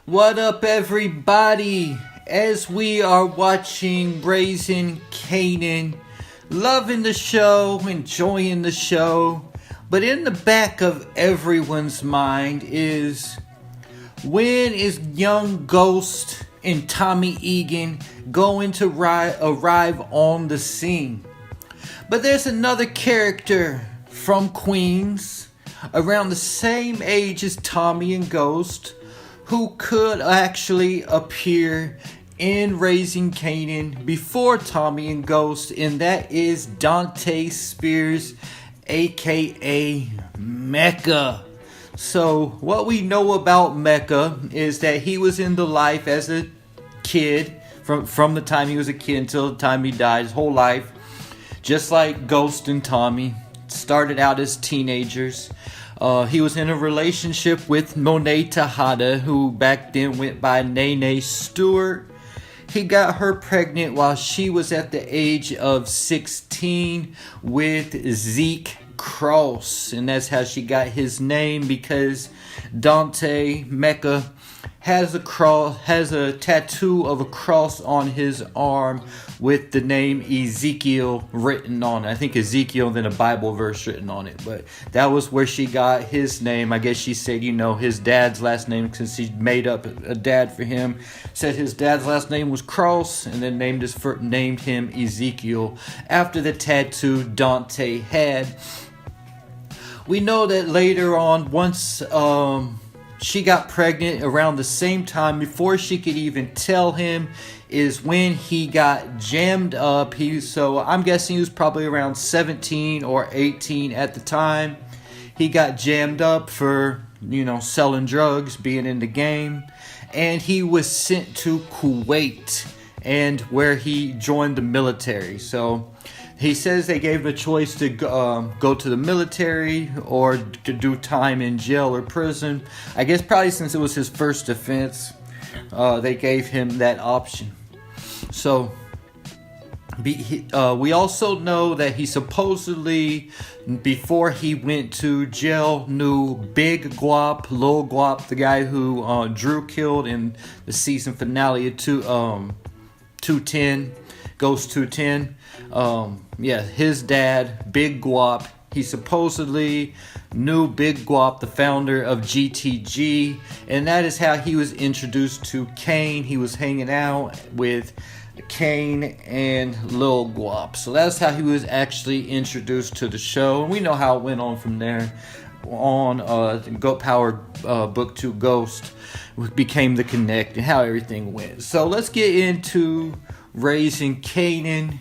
What up, everybody? As we are watching Raising Kanan, loving the show, enjoying the show, but in the back of everyone's mind is, when is young Ghost and Tommy Egan going to arrive on the scene? But there's another character from Queens, around the same age as Tommy and Ghost, who could actually appear in Raising Kanan before Tommy and Ghost, and that is Dante Spears, aka Mecca. So what we know about Mecca is that he was in the life as a kid, from the time he was a kid until the time he died, his whole life, just like Ghost and Tommy. Started out as teenagers. He was in a relationship with Monet Tejada, who back then went by Nene Stewart. He got her pregnant while she was at the age of 16 with Zeke Cross, and that's how she got his name, because Dante Mecca has a tattoo of a cross on his arm with the name Ezekiel written on it. I think Ezekiel, then a Bible verse written on it. But that was where she got his name. I guess she said, his dad's last name, since she made up a dad for him. Said his dad's last name was Cross, and then named him Ezekiel after the tattoo Dante had. We know that later on, once she got pregnant around the same time, before she could even tell him, is when he got jammed up. So I'm guessing he was probably around 17 or 18 at the time. He got jammed up for, selling drugs, being in the game. And he was sent to Kuwait, and where he joined the military. So he says they gave him a choice to go to the military or to do time in jail or prison. I guess probably since it was his first offense, they gave him that option. So we also know that he supposedly, before he went to jail, knew Big Guap, Lil Guap, the guy who Drew killed in the season finale of 210, Ghost 210. His dad, Big Guap, he supposedly knew Big Guap, the founder of GTG, and that is how he was introduced to Kane. He was hanging out with Kane and Lil Guap. So that's how he was actually introduced to the show, and we know how it went on from there on. Goat Power Book 2 Ghost became the Connect, and how everything went. So let's get into Raising Kanan.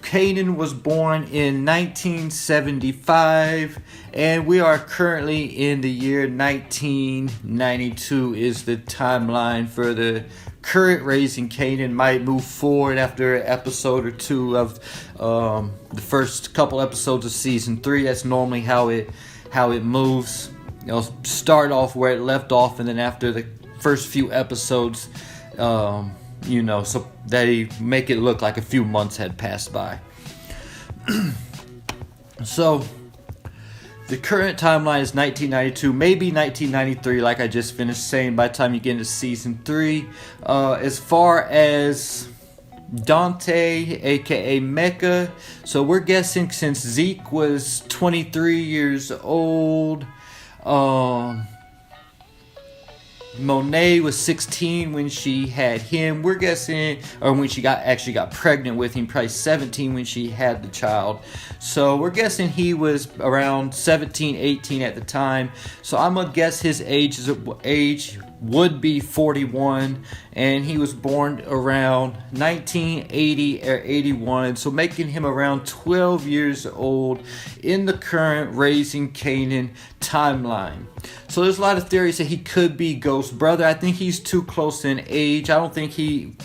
Kanan was born in 1975, and we are currently in the year 1992 is the timeline for the current Raising Kanan. Might move forward after an episode or two of the first couple episodes of season 3. That's normally how it moves. Start off where it left off, and then after the first few episodes, so they make it look like a few months had passed by. So the current timeline is 1992, maybe 1993, like I just finished saying, by the time you get into season 3. As far as Dante, aka Mecca, so we're guessing since Zeke was 23 years old, Monet was 16 when she had him. We're guessing, or when she got pregnant with him, probably 17 when she had the child. So we're guessing he was around 17, 18 at the time. So I'm gonna guess his age would be 41, and he was born around 1980 or 81, so making him around 12 years old in the current Raising Kanan timeline. So there's a lot of theories that he could be Ghost's brother. I think he's too close in age. I think he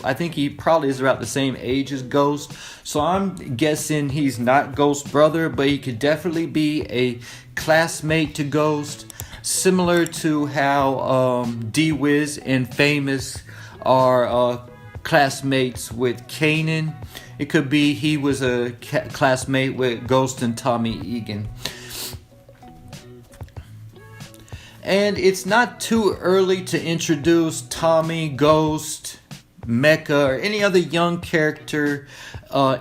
probably is about the same age as Ghost. So I'm guessing he's not Ghost's brother, but he could definitely be a classmate to Ghost. Similar to how D-Wiz and Famous are classmates with Kanan. It could be he was a classmate with Ghost and Tommy Egan. And it's not too early to introduce Tommy, Ghost, Mecca, or any other young character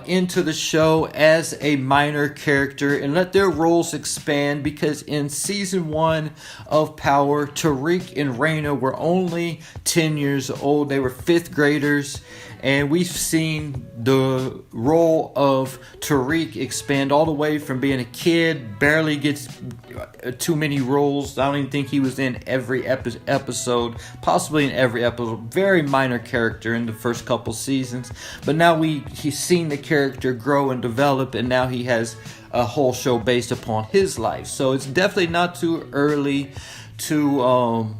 into the show as a minor character and let their roles expand, because in season 1 of Power, Tariq and Raina were only 10 years old. They were 5th graders, and we've seen the role of Tariq expand all the way from being a kid, barely gets too many roles. I don't even think he was in every episode, possibly in every episode. Very minor character in the first couple seasons, but now he's seen the character grow and develop, and now he has a whole show based upon his life. So it's definitely not too early to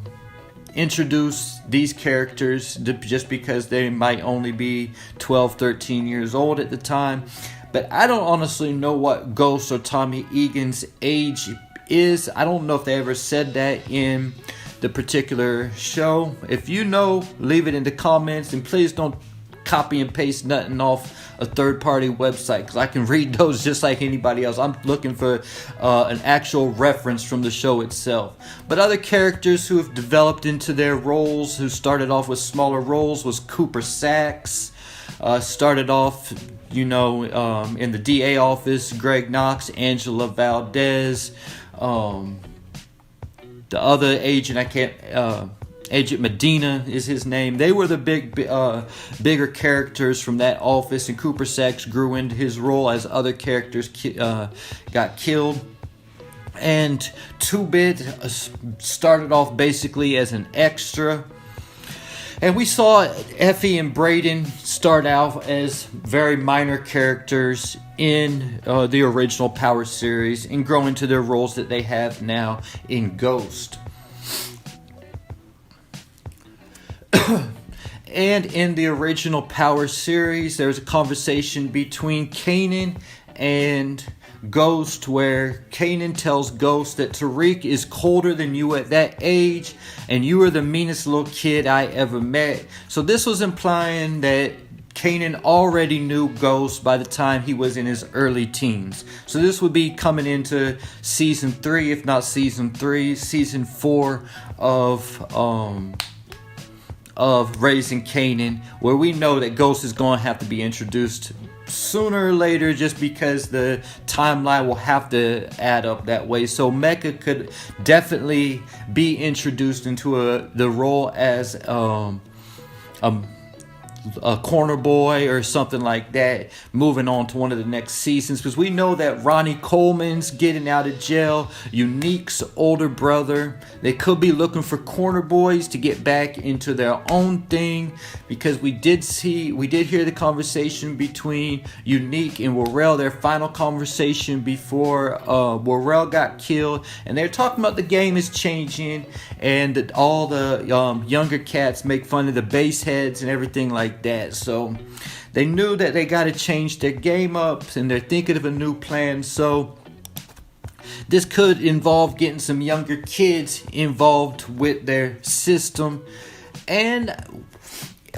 introduce these characters just because they might only be 12, 13 years old at the time. But I don't honestly know what Ghost or Tommy Egan's age is. I don't know if they ever said that in the particular show. If you know, leave it in the comments, and please don't copy and paste nothing off a third-party website, because I can read those just like anybody else. I'm looking for an actual reference from the show itself. But other characters who have developed into their roles, who started off with smaller roles, was Cooper Saxe. Started off, in the DA office. Greg Knox, Angela Valdez, the other agent, Agent Medina is his name. They were the bigger characters from that office, and Cooper Saxe grew into his role as other characters got killed. And 2-Bit started off basically as an extra. And we saw Effie and Braden start out as very minor characters in the original Power series and grow into their roles that they have now in Ghost. And in the original Power series, there was a conversation between Kanan and Ghost, where Kanan tells Ghost that Tariq is colder than you at that age, and you are the meanest little kid I ever met. So this was implying that Kanan already knew Ghost by the time he was in his early teens. So this would be coming into season 3, if not season 3, season 4 of Raising Kanan, where we know that Ghost is going to have to be introduced sooner or later, just because the timeline will have to add up that way. So Mecca could definitely be introduced into the role as a corner boy or something like that, moving on to one of the next seasons, because we know that Ronnie Coleman's getting out of jail, Unique's older brother. They could be looking for corner boys to get back into their own thing, because we did hear the conversation between Unique and Warrell, their final conversation before Warrell got killed, and they're talking about the game is changing, and that all the younger cats make fun of the base heads and everything like that. So they knew that they got to change their game up, and they're thinking of a new plan. So this could involve getting some younger kids involved with their system. And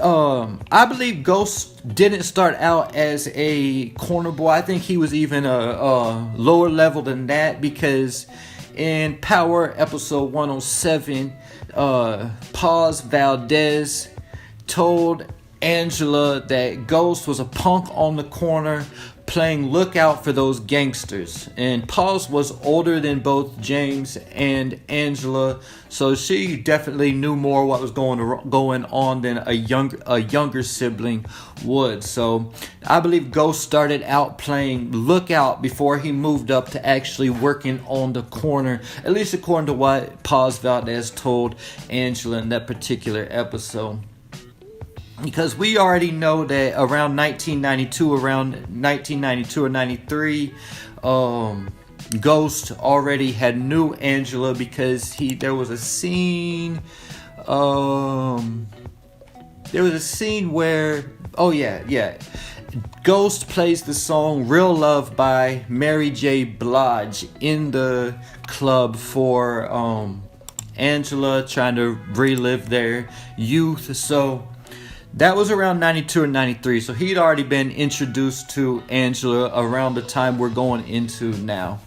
I believe Ghost didn't start out as a corner boy. I think he was even a lower level than that, because in Power episode 107, Paz Valdez told Angela that Ghost was a punk on the corner playing lookout for those gangsters. And Paz was older than both James and Angela, so she definitely knew more what was going on than a younger sibling would. So I believe Ghost started out playing lookout before he moved up to actually working on the corner, at least according to what Paz Valdez told Angela in that particular episode. Because we already know that around 1992 or 93, Ghost already had knew Angela, because there was a scene where Ghost plays the song Real Love by Mary J. Blige in the club for Angela, trying to relive their youth. So that was around 92 or 93, so he'd already been introduced to Angela around the time we're going into now.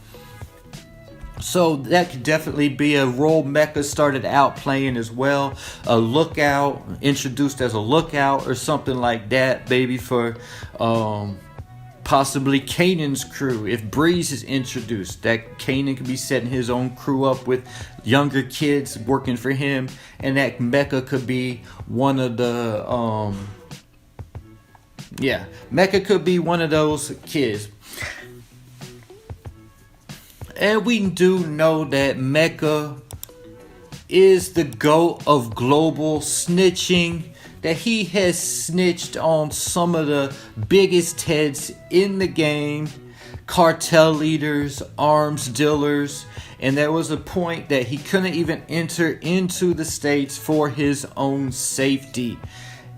So that could definitely be a role Mecca started out playing as well. A lookout, introduced as a lookout or something like that, maybe for possibly Kanan's crew. If Breeze is introduced, that Kanan could be setting his own crew up with younger kids working for him, and that Mecca could be one of the Mecca could be one of those kids. And we do know that Mecca is the GOAT of global snitching, that he has snitched on some of the biggest heads in the game, cartel leaders, arms dealers, and there was a point that he couldn't even enter into the States for his own safety.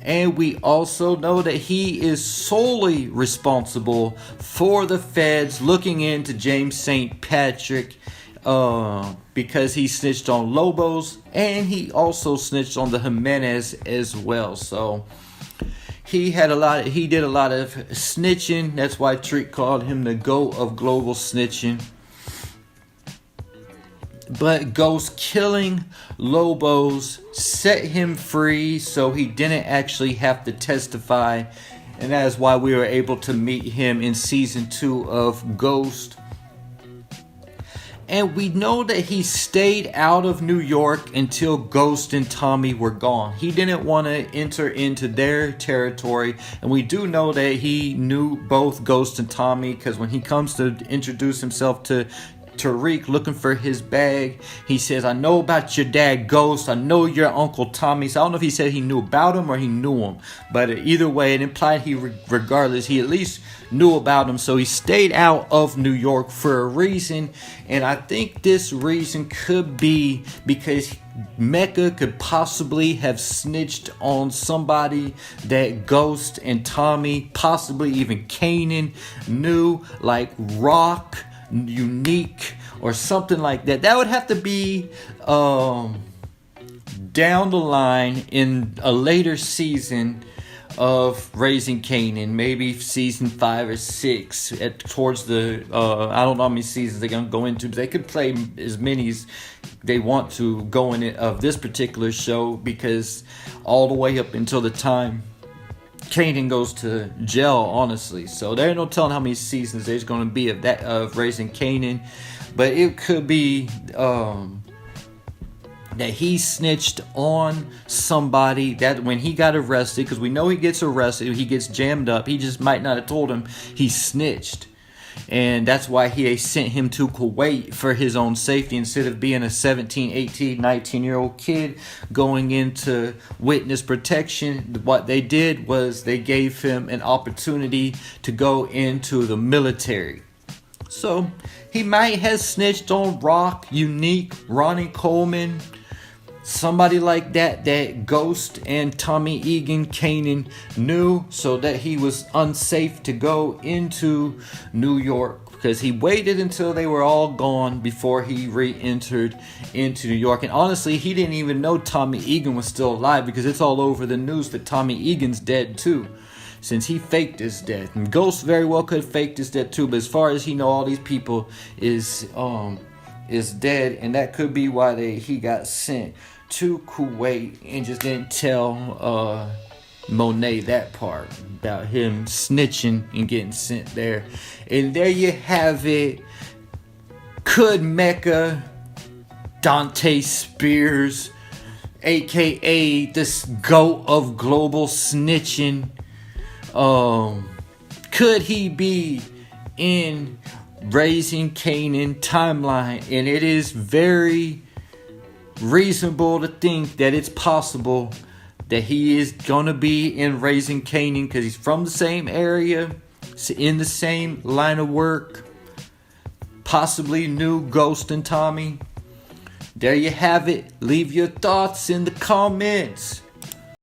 And we also know that he is solely responsible for the feds looking into James St. Patrick because he snitched on Lobos, and he also snitched on the Jimenez as well. So he did a lot of snitching. That's why Trick called him the GOAT of global snitching. But Ghost killing Lobos set him free, so he didn't actually have to testify. And that is why we were able to meet him in season 2 of Ghost. And we know that he stayed out of New York until Ghost and Tommy were gone. He didn't want to enter into their territory. And we do know that he knew both Ghost and Tommy, because when he comes to introduce himself to Tariq looking for his bag, he says, "I know about your dad, Ghost. I know your Uncle Tommy." So I don't know if he said he knew about him or he knew him, but either way, it implied regardless, he at least knew about him. So he stayed out of New York for a reason, and I think this reason could be because Mecca could possibly have snitched on somebody that Ghost and Tommy, possibly even Kanan, knew, like Rock, Unique, or something like that. That would have to be down the line in a later season of Raising Kanan, maybe season 5 or 6, towards the I don't know how many seasons they're gonna go into. They could play as many as they want to go in it of this particular show, because all the way up until the time Kanan goes to jail, honestly. So there ain't no telling how many seasons there's going to be of Raising Kanan. But it could be that he snitched on somebody, that when he got arrested, because we know he gets arrested, he gets jammed up. He just might not have told him he snitched. And that's why he sent him to Kuwait for his own safety, instead of being a 17, 18, 19-year-old kid going into witness protection. What they did was they gave him an opportunity to go into the military. So he might have snitched on Rock, Unique, Ronnie Coleman, somebody like that Ghost and Tommy Egan Kanan knew, so that he was unsafe to go into New York, because he waited until they were all gone before he re-entered into New York. And honestly, he didn't even know Tommy Egan was still alive, because it's all over the news that Tommy Egan's dead too, since he faked his death. And Ghost very well could have faked his death too, but as far as he know, all these people is dead, and that could be why he got sent to Kuwait and just didn't tell Monet that part about him snitching and getting sent there. And there you have it. Could Mecca, Dante Spears, aka this GOAT of global snitching, could he be in Raising Kanan timeline? And it is very reasonable to think that it's possible that he is gonna be in Raising Kanan, because he's from the same area, in the same line of work, possibly knew Ghost and Tommy. There you have it. Leave your thoughts in the comments.